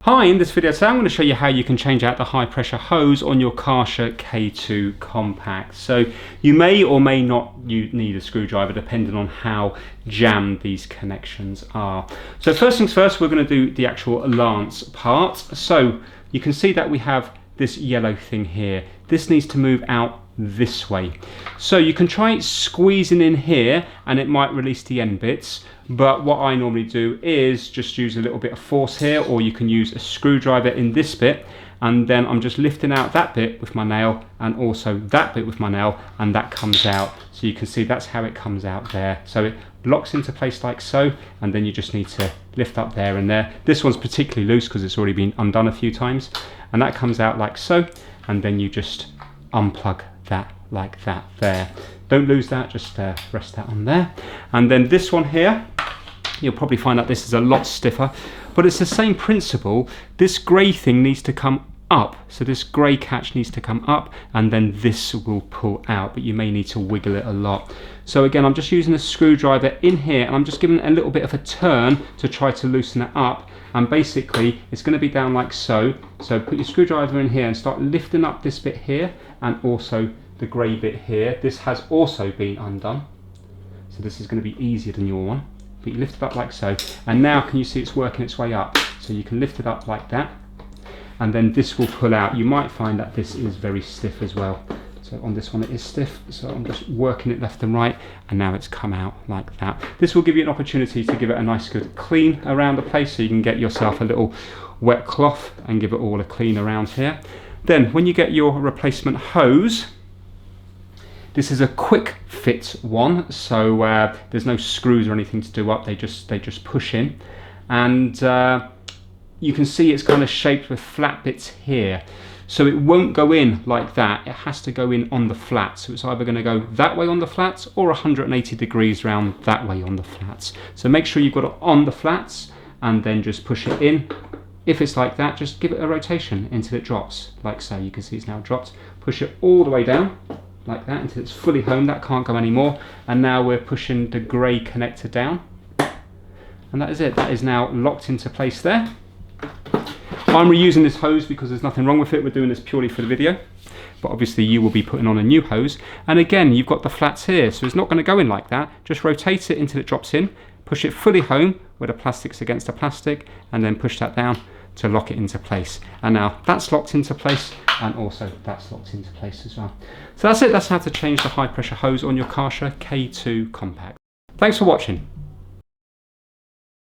Hi, in this video today I'm going to show you how you can change out the high pressure hose on your Karcher K2 Compact. So you may or may not need a screwdriver depending on how jammed these connections are. So first things first, we're going to do the actual lance part. So you can see that we have this yellow thing here. This needs to move out this way. So you can try squeezing in here and it might release the end bits, but what I normally do is just use a little bit of force here, or you can use a screwdriver in this bit, and then I'm just lifting out that bit with my nail and also that bit with my nail, and that comes out. So you can see that's how it comes out there. So it locks into place like so, and then you just need to lift up there and there. This one's particularly loose because it's already been undone a few times, and that comes out like so, and then you just unplug that like that there. Don't lose that, just rest that on there. And then this one here, you'll probably find that this is a lot stiffer, but it's the same principle. This grey thing needs to come up, so this grey catch needs to come up, and then this will pull out, but you may need to wiggle it a lot. So again, I'm just using a screwdriver in here, and I'm just giving it a little bit of a turn to try to loosen it up, and basically it's going to be down like so. So put your screwdriver in here and start lifting up this bit here, and also the grey bit here. This has also been undone, so this is going to be easier than your one. But you lift it up like so, and now can you see it's working its way up? So you can lift it up like that, and then this will pull out. You might find that this is very stiff as well. So on this one it is stiff, so I'm just working it left and right, and now it's come out like that. This will give you an opportunity to give it a nice good clean around the place, so you can get yourself a little wet cloth and give it all a clean around here. Then when you get your replacement hose, this is a quick fit one, so there's no screws or anything to do up, they just push in, and you can see it's kind of shaped with flat bits here, so it won't go in like that, it has to go in on the flat. So it's either going to go that way on the flats or 180 degrees round that way on the flats. So make sure you've got it on the flats and then just push it in. If it's like that, just give it a rotation until it drops, like so. You can see it's now dropped. Push it all the way down like that until it's fully home. That can't go anymore. And now we're pushing the grey connector down, and that is it. That is now locked into place there. I'm reusing this hose because there's nothing wrong with it. We're doing this purely for the video, but obviously you will be putting on a new hose. And again, you've got the flats here, so it's not going to go in like that. Just rotate it until it drops in, push it fully home where the plastic's against the plastic, and then push that down to lock it into place. And now that's locked into place, and also that's locked into place as well. So that's it. That's how to change the high pressure hose on your Karcher K2 Compact. Thanks for watching.